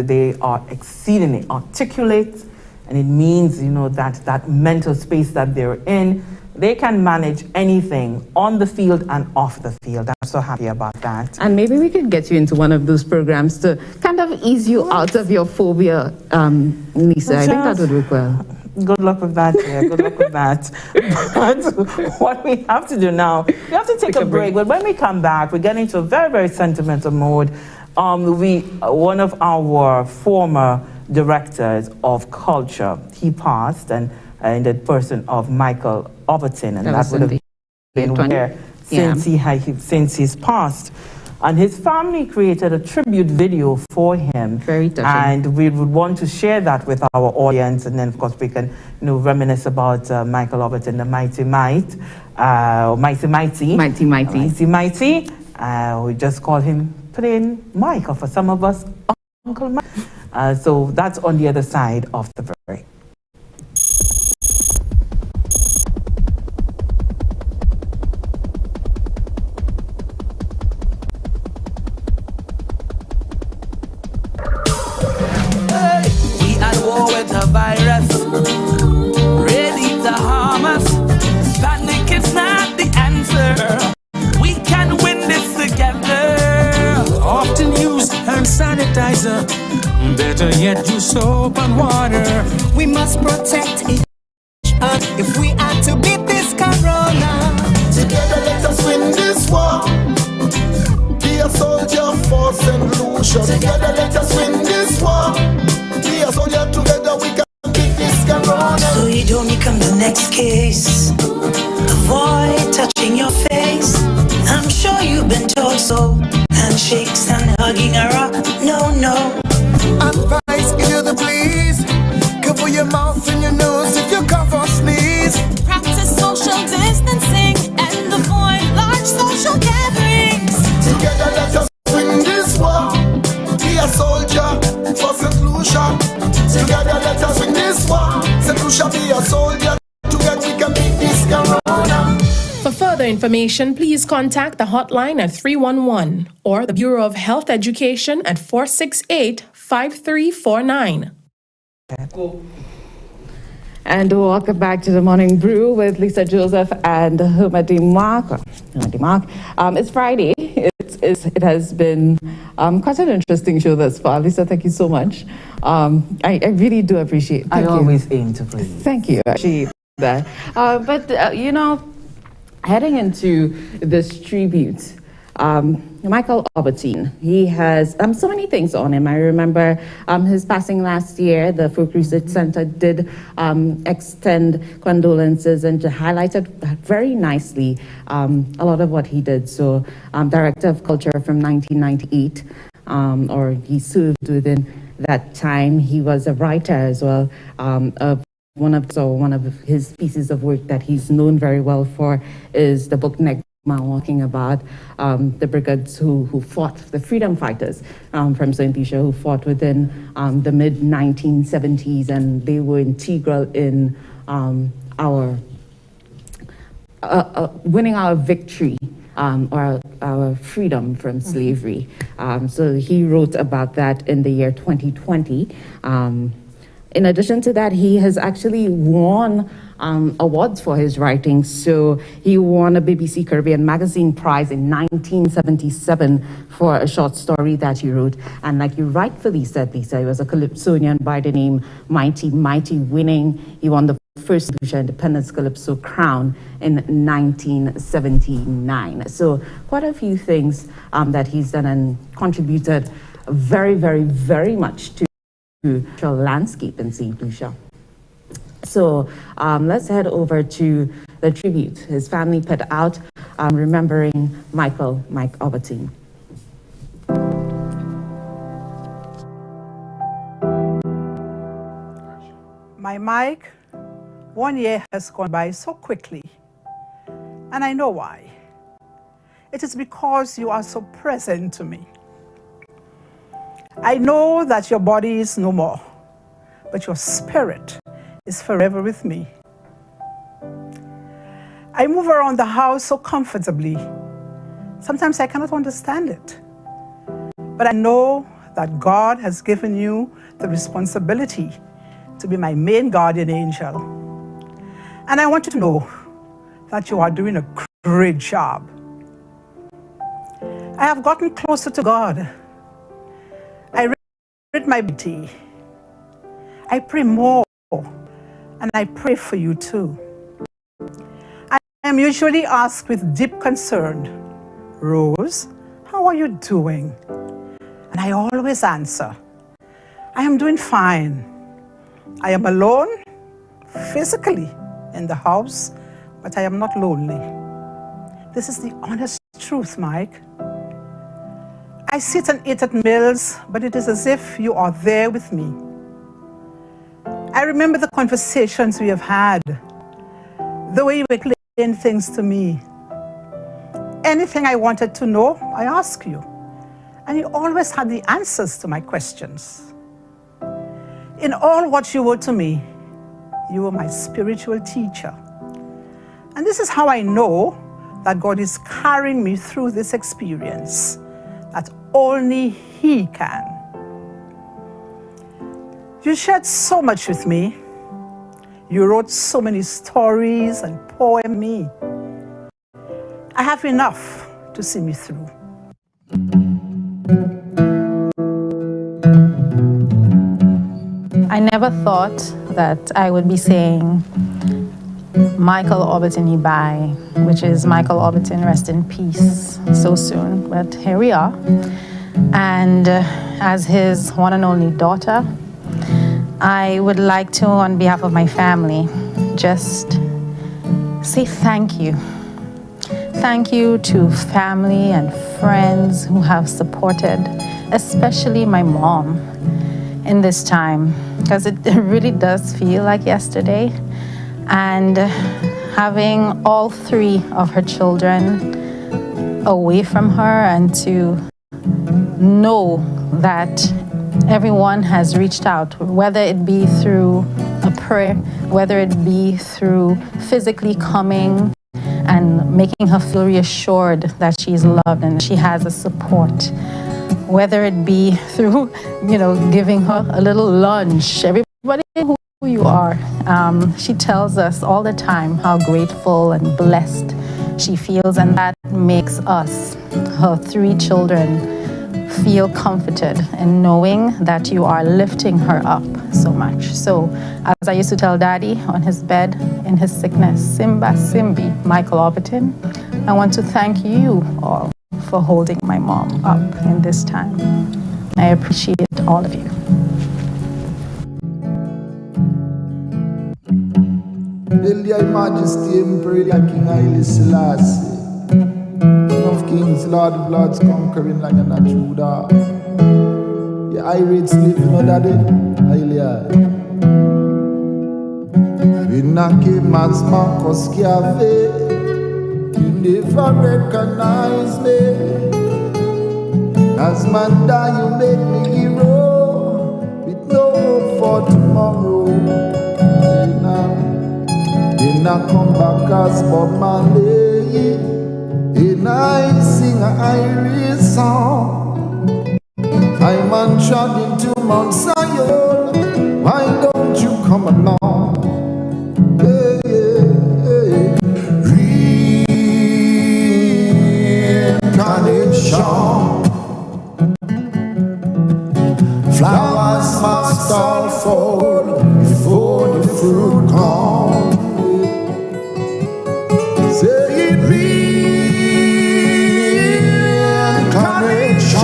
they are exceedingly articulate. And it means, that mental space that they're in, they can manage anything on the field and off the field. I'm so happy about that. And maybe we could get you into one of those programs to kind of ease you out of your phobia, Lisa. I think that would work well. Good luck with that. Yeah, good luck with that. But what we have to do now, we have to take a break. But when we come back, we get into a very, very sentimental mode. One of our former directors of culture, he passed, and in the person of Michael Overton, and that would have been where since he's passed. And his family created a tribute video for him. Very touching. And we would want to share that with our audience, and then of course we can reminisce about Michael Overton, the Mighty. We just call him plain Mike, or for some of us, Uncle Mike. So that's on the other side of the break. We at war with the virus, ready to harm us. Panic is not the answer. We can win this together. Often use hand sanitizer, better yet use soap and water. We must protect each other if we are to beat this corona. Together let us win this war. Be a soldier for St. Lucia. Together let us win this war. Be a soldier, together we can beat this corona. So you don't become the next case. Avoid touching your face. I'm sure you've been told so. Handshakes and hugging around, no. Advice, give you the please. Cover your mouth and your nose if you cough or sneeze. Practice social distancing and avoid large social gatherings. Together let us win this war. Be a soldier for St. Lucia. Together let us win this war. St. Lucia, be a soldier. Together we can beat this corona. For further information, please contact the hotline at 311 or the Bureau of Health Education at 468-5349. And welcome back to the Morning Brew with Lisa Joseph and Humadi Mark. It's Friday. It has been quite an interesting show thus far. Lisa, thank you so much. I really do appreciate it. I always aim to please. Thank you. Appreciate that. But heading into this tribute, Michael Overton, he has so many things on him. I remember his passing last year. The Folk Research Center did extend condolences and highlighted very nicely a lot of what he did. So, Director of Culture from 1998, or he served within that time. He was a writer as well. One of his pieces of work that he's known very well for is the book talking about the brigades who fought, the freedom fighters from St. Lucia who fought within the mid-1970s, and they were integral in our winning our victory or our freedom from slavery. So he wrote about that in the year 2020. In addition to that, he has actually won awards for his writing. So he won a BBC Caribbean Magazine Prize in 1977 for a short story that he wrote. And like you rightfully said, Lisa, he was a Calypsonian by the name Mighty Mighty, winning. He won the first Lucia Independence Calypso crown in 1979. So quite a few things that he's done and contributed very, very, very much to the landscape in St. Lucia. So let's head over to the tribute his family put out, remembering Mike Overton. My Mike, 1 year has gone by so quickly, and I know why. It is because you are so present to me. I know that your body is no more, but your spirit is forever with me. I move around the house so comfortably. Sometimes I cannot understand it, but I know that God has given you the responsibility to be my main guardian angel. And I want you to know that you are doing a great job. I have gotten closer to God. I read my beauty. I pray more, and I pray for you too. I am usually asked with deep concern, Rose, how are you doing? And I always answer, I am doing fine. I am alone, physically, in the house, but I am not lonely. This is the honest truth, Mike. I sit and eat at meals, but it is as if you are there with me. I remember the conversations we have had, the way you explained things to me. Anything I wanted to know, I asked you, and you always had the answers to my questions. In all what you were to me, you were my spiritual teacher. And this is how I know that God is carrying me through this experience, that only He can. You shared so much with me. You wrote so many stories and poems me. I have enough to see me through. I never thought that I would be saying Michael Overton Ibai, which is Michael Overton, rest in peace, so soon. But here we are. And as his one and only daughter, I would like to, on behalf of my family, just say thank you. Thank you to family and friends who have supported, especially my mom in this time, because it really does feel like yesterday. And having all three of her children away from her, and to know that everyone has reached out, whether it be through a prayer, whether it be through physically coming and making her feel reassured that she's loved and she has a support, whether it be through, giving her a little lunch. Everybody who you are, she tells us all the time how grateful and blessed she feels, and that makes us, her three children, feel comforted in knowing that you are lifting her up so much. So, as I used to tell Daddy on his bed in his sickness, Simba, Simbi, Michael Overton, I want to thank you all for holding my mom up in this time. I appreciate all of you. Hail thy majesty, Emperor King Haile Selassie, King of kings, Lord of lords, conquering Lion of Judah. The irate slave, you know that it? Haile. We not came as Marcus Garvey, you never recognize me. As man die, you make me hero, with no hope for tomorrow. And I come back as Bob Marley, and I sing an Irish song. I'm untrodden to Mount Zion, why don't you come along? Hey, hey, hey. Reincarnation, flowers must all fall before the fruit comes. Say reincarnation,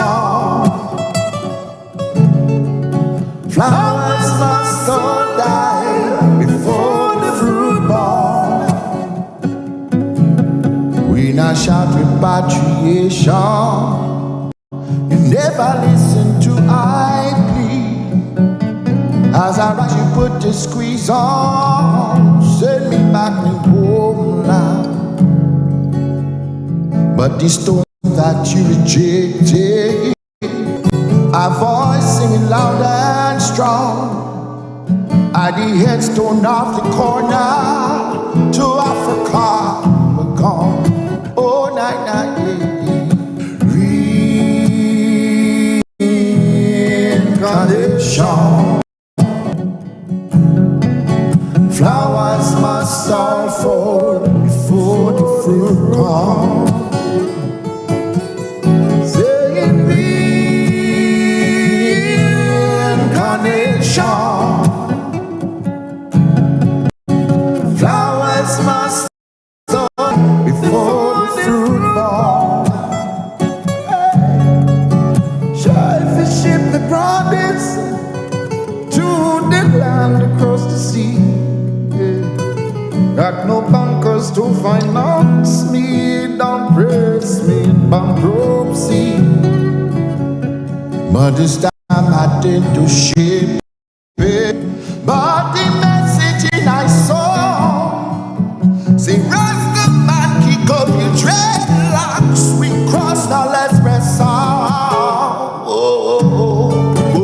flowers must all die before the fruit born. We not shout repatriation, you never listen to I plead. As I rush you put the squeeze on, send me back to home now. But the stones that you rejected, our voice singing loud and strong, are the headstone of the corner to Africa, we're gone. Oh, night, night, reincarnation, flowers must all fall before the fruit comes. Saying reincarnation, flowers must fall before the fruit born. Shall the ship that brought this to the land across the sea? Got no bankers to finance me, don't press me in bankruptcy. But this time I tend to shape it. But the message in I saw, say Rasta man, kick up your dreadlocks, we cross, now let's press on. Oh, oh, oh, oh.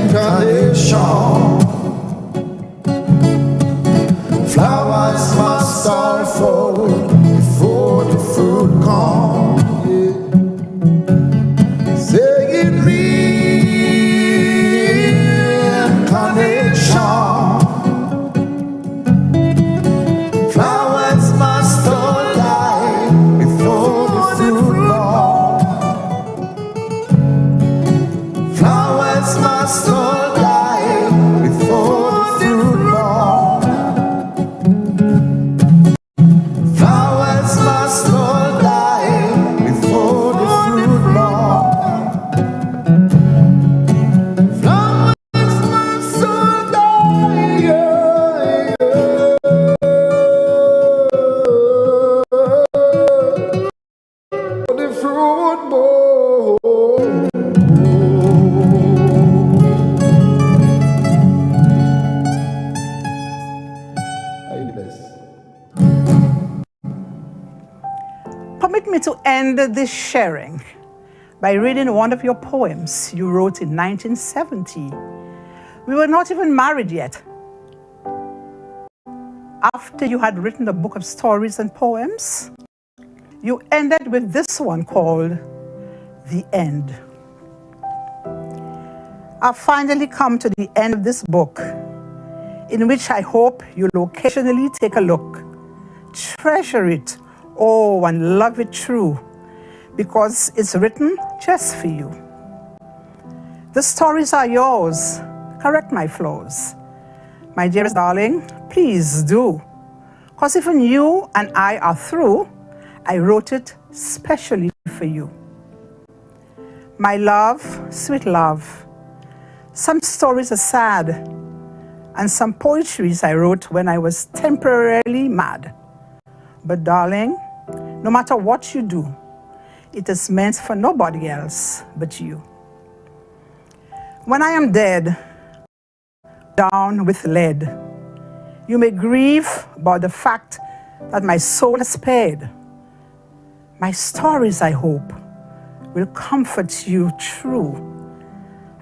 Reincarnation, flowers must all fall before the fruit comes. Yeah. Saying reincarnation, flowers must all die before the fruit comes. Flowers must all die before the fruit comes. Flowers must all die before the fruit born. Flowers must all die, yeah, yeah. The fruit born. Permit me to end this sharing by reading one of your poems you wrote in 1970. We were not even married yet. After you had written a book of stories and poems, you ended with this one called The End. I've finally come to the end of this book, in which I hope you'll occasionally take a look, treasure it, oh, and love it true, because it's written just for you. The stories are yours. Correct my flaws. My dearest darling, please do Because even you and I are through, I wrote it specially for you. My love, sweet love, some stories are sad, and some poetries I wrote when I was temporarily mad. But darling, no matter what you do, it is meant for nobody else but you. When I am dead, down with lead, you may grieve about the fact that my soul has spared. My stories, I hope, will comfort you true,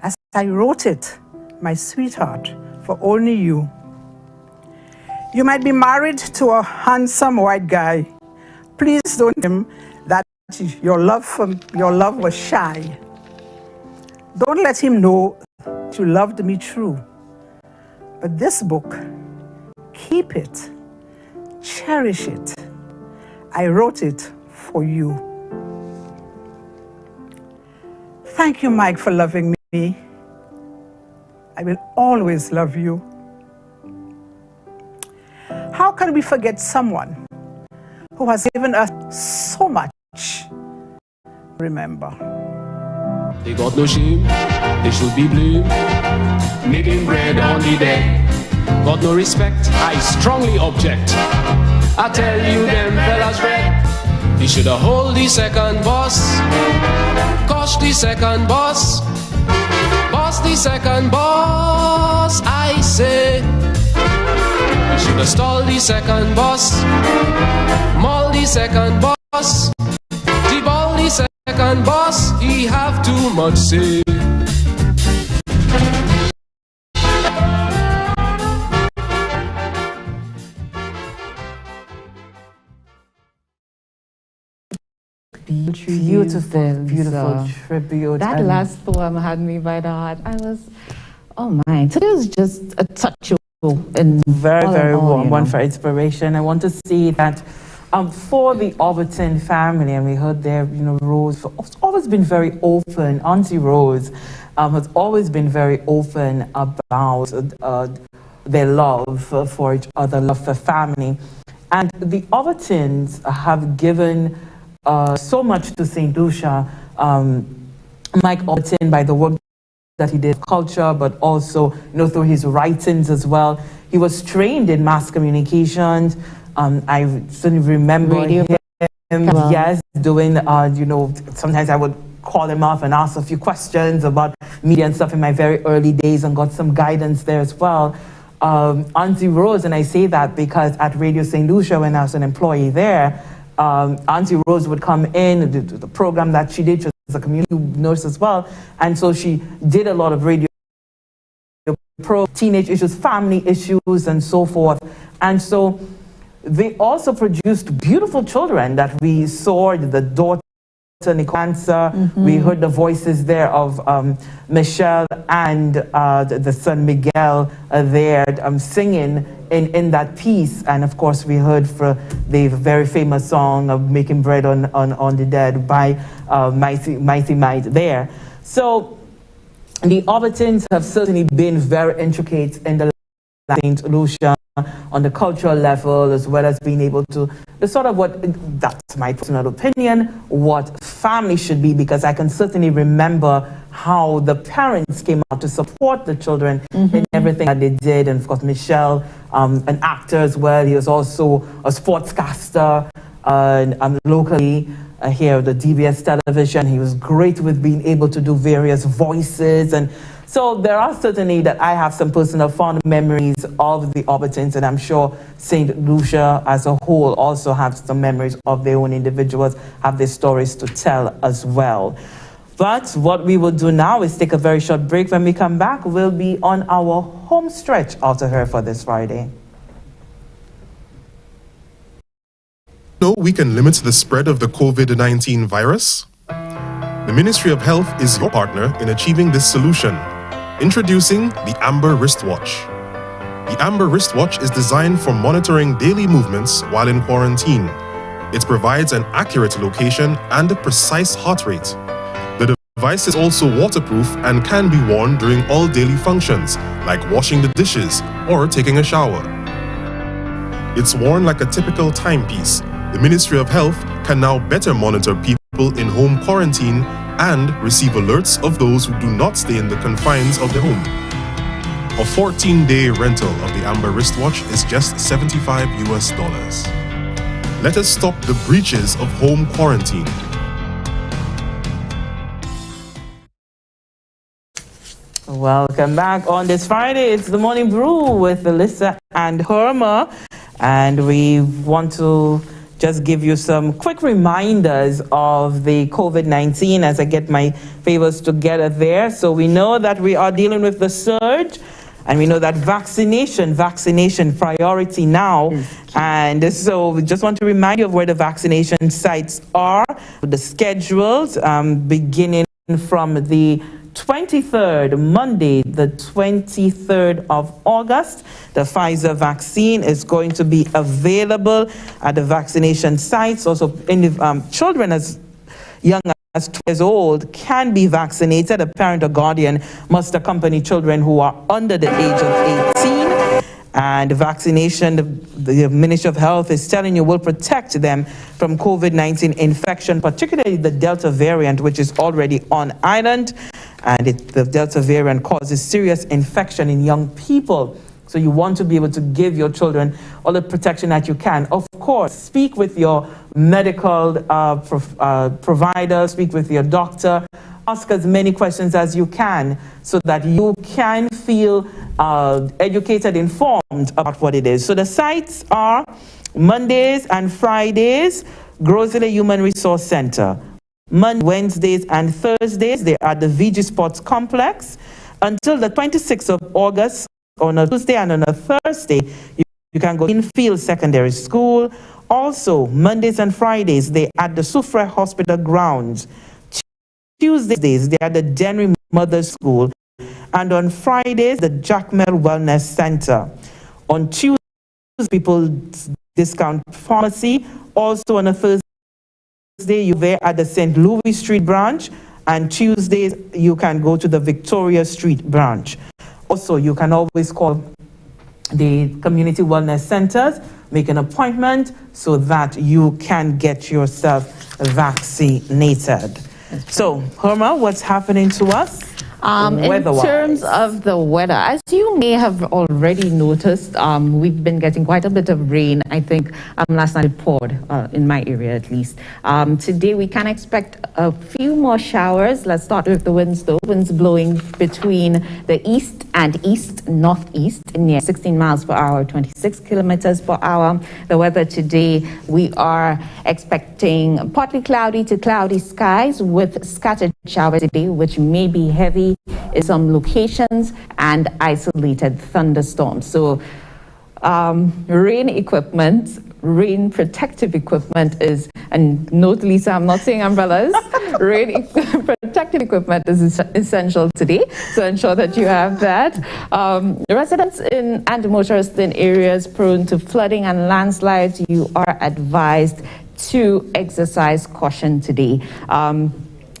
as I wrote it, my sweetheart, for only you. You might be married to a handsome white guy. Please don't tell him that your love was shy. Don't let him know that you loved me true. But this book, keep it, cherish it. I wrote it for you. Thank you, Mike, for loving me. I will always love you. How can we forget someone who has given us so much? Remember. They got no shame, they should be blamed. Making bread on the dead. Got no respect, I strongly object. I tell you them fellas red. He should have hold the second boss. Gosh, the second boss. Boss, the second boss, I say. He should have stalled the second boss. Maul the second boss. Deball the second boss. He have too much say. Beautiful tribute. That last poem had me by the heart. I was, oh my, today was just a touchable and very warm one for inspiration. I want to say that for the Overton family, and we heard there, Rose has always been very open. Auntie Rose has always been very open about their love for each other, love for family. And the Overtons have given so much to St. Lucia. Mike Overton, by the work that he did, culture, but also through his writings as well. He was trained in mass communications. I certainly remember him, yes, doing, sometimes I would call him up and ask a few questions about media and stuff in my very early days, and got some guidance there as well. Auntie Rose, and I say that because at Radio St. Lucia, when I was an employee there, Auntie Rose would come in, the program that she did, she was a community nurse as well, and so she did a lot of radio teenage issues, family issues, and so forth. And so they also produced beautiful children that we saw, the daughter Cancer. We heard the voices there of Michelle and the son Miguel there singing in that piece. And of course we heard for the very famous song of Making Bread on the Dead by Mighty Might there. So the Overtons have certainly been very intricate in the St. Lucia on the cultural level, as well as being able to the sort of that's my personal opinion, what family should be, because I can certainly remember how the parents came out to support the children in everything that they did. And of course Michelle, an actor as well, he was also a sportscaster locally here at the DBS television. He was great with being able to do various voices, and so there are certainly that I have some personal fond memories of the Overtons, and I'm sure St. Lucia as a whole also have some memories of their own individuals, have their stories to tell as well. But what we will do now is take a very short break. When we come back, we'll be on our home stretch after her for this Friday. Know we can limit the spread of the COVID-19 virus? The Ministry of Health is your partner in achieving this solution. Introducing the Amber Wristwatch. The Amber Wristwatch is designed for monitoring daily movements while in quarantine. It provides an accurate location and a precise heart rate. The device is also waterproof and can be worn during all daily functions, like washing the dishes or taking a shower. It's worn like a typical timepiece. The Ministry of Health can now better monitor people in home quarantine and receive alerts of those who do not stay in the confines of the home. A 14-day rental of the Amber wristwatch is just $75 US. Let us stop the breaches of home quarantine. Welcome back on this Friday. It's the Morning Brew with Lucia and Herma, and we want to just give you some quick reminders of the COVID-19 as I get my favors together there. So we know that we are dealing with the surge, and we know that vaccination priority now. And so we just want to remind you of where the vaccination sites are, the schedules, beginning from the 23rd, Monday, the 23rd of August. The Pfizer vaccine is going to be available at the vaccination sites. Also, children as young as 2 years old can be vaccinated. A parent or guardian must accompany children who are under the age of 18. And vaccination, the Ministry of Health is telling you, will protect them from COVID-19 infection, particularly the Delta variant, which is already on island. And the Delta variant causes serious infection in young people. So you want to be able to give your children all the protection that you can. Of course, speak with your medical provider, speak with your doctor. Ask as many questions as you can so that you can feel educated, informed about what it is. So the sites are Mondays and Fridays, Grosley Human Resource Center. Wednesdays and Thursdays, they are the VG Sports Complex. Until the 26th of August, on a Tuesday and on a Thursday, you can go Infield Secondary School. Also, Mondays and Fridays, they are at the Soufriere Hospital grounds. Tuesdays, they are at the Denry Mother's School. And on Fridays, the Jackmel Wellness Center. On Tuesdays, People's Discount Pharmacy. Also on a Thursday, you're there at the St. Louis Street branch. And Tuesdays, you can go to the Victoria Street branch. Also, you can always call the community wellness centers, make an appointment so that you can get yourself vaccinated. So, Herma, what's happening to us? In terms of the weather, as you may have already noticed, we've been getting quite a bit of rain. I think last night it poured, in my area at least. Today we can expect a few more showers. Let's start with the winds, though. Winds blowing between the east and east-northeast near 16 miles per hour, 26 kilometers per hour. The weather today, we are expecting partly cloudy to cloudy skies with scattered showers today, which may be heavy in some locations, and isolated thunderstorms. So rain equipment, rain protective equipment is, and note, Lisa, I'm not saying umbrellas, rain protective equipment is essential today, so ensure that you have that. Residents and motorists in areas prone to flooding and landslides, you are advised to exercise caution today.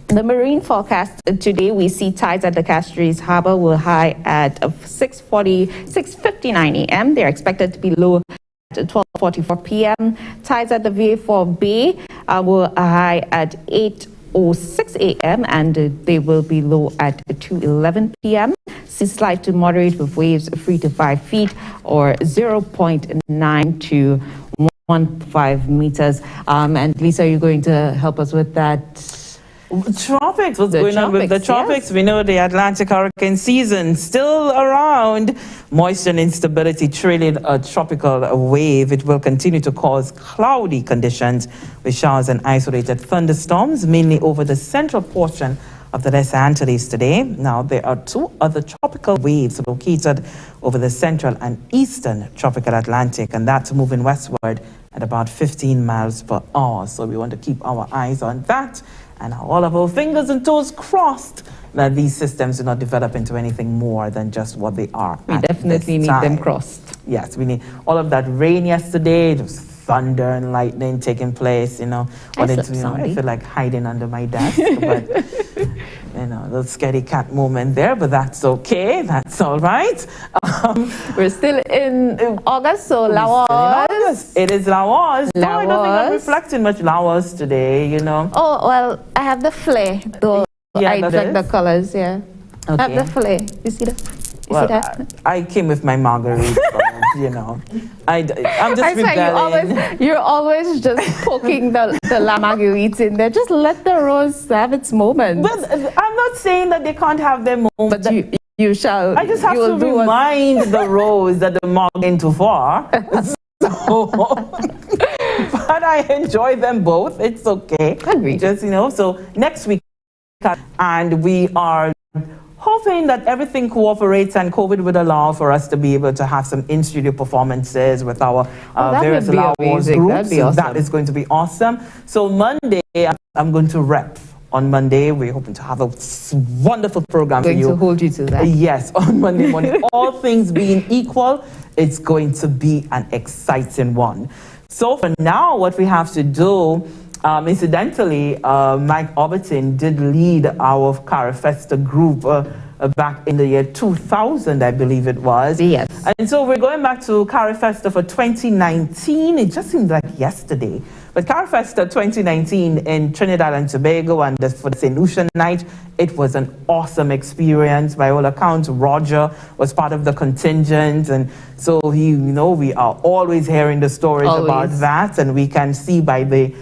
The marine forecast today, we see tides at the Castries Harbor will high at 6:59 a.m. They're expected to be low at 12:44 p.m. Tides at the VA4 Bay will high at 8:06 a.m. and they will be low at 2:11 p.m. Sea slight to moderate with waves 3 to 5 feet or 0.9 to 1.5 meters. And Lisa, you're going to help us with that. Tropics, what's going on with the tropics? Yes. We know the Atlantic hurricane season still around. Moisture and instability trailing a tropical wave. It will continue to cause cloudy conditions with showers and isolated thunderstorms, mainly over the central portion of the Lesser Antilles today. Now, there are 2 other tropical waves located over the central and eastern tropical Atlantic, and that's moving westward at about 15 miles per hour. So we want to keep our eyes on that and all of our fingers and toes crossed that these systems do not develop into anything more than just what they are. We definitely need them crossed. Yes, we need all of that rain yesterday. There was thunder and lightning taking place, you know. I feel like hiding under my desk, but You know, a little scaredy cat moment there, but that's okay. That's all right. We're still in August, so Lawas. It is Lawas. No, I don't think I'm reflecting much Lawas today, you know. Oh, well, I have the flare, though. Yeah, I like the colors, yeah. Okay. I have the flare. You see that? Well, I came with my margarita, you know. I'm just rebelling. You're always just poking the La Marguerite in there. Just let the rose have its moment. But I'm not saying that they can't have their moment. But you shall. I just have to remind the rose that the mark ain't too far. So, but I enjoy them both. It's okay. Agreed. Just, you know, so next week, and we are hoping that everything cooperates and COVID would allow for us to be able to have some in-studio performances with our various Lawas groups. Awesome. That is going to be awesome. So Monday, I'm going to rep. On Monday, we're hoping to have a wonderful program for you. Going to hold you to that. Yes, on Monday morning. All things being equal, it's going to be an exciting one. So for now, what we have to do, incidentally, Mike Overton did lead our Carifesta group back in the year 2000, I believe it was. Yes. And so we're going back to Carifesta for 2019. It just seems like yesterday. But Carifesta 2019 in Trinidad and Tobago and for the St. Lucia night, it was an awesome experience. By all accounts, Roger was part of the contingent. And so we are always hearing the stories about that. And we can see by the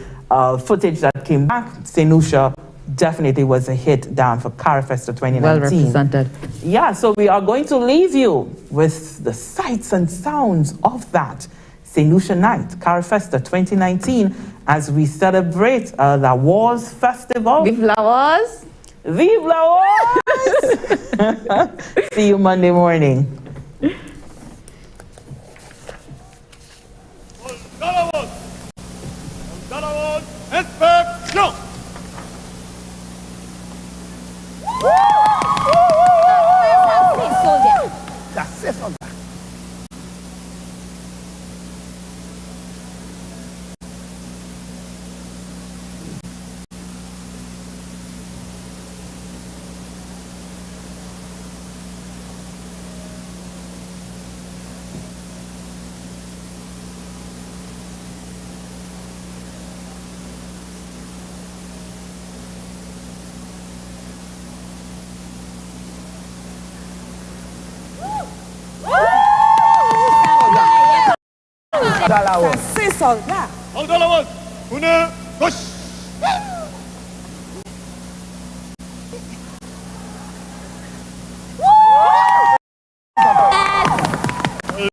footage that came back, St. Lucia definitely was a hit down for Carifesta 2019. Well represented. Yeah, so we are going to leave you with the sights and sounds of that St. Lucia night, Carifesta 2019, as we celebrate the Lawas Festival. Vive Lawas! Vive Lawas! See you Monday morning. That's it, soldier. C'est soldat.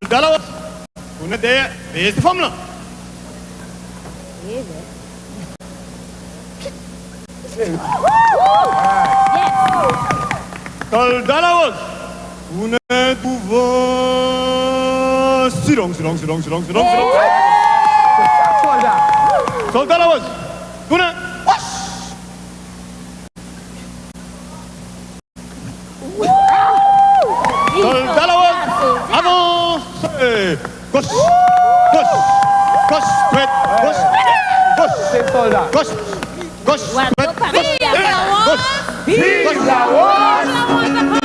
Dalawas, on est des femmes là. Dalawas, on est pouvant. Silong. Dalawas, on est. Dalawas, avance. Gauche, prête, gauche, Vive la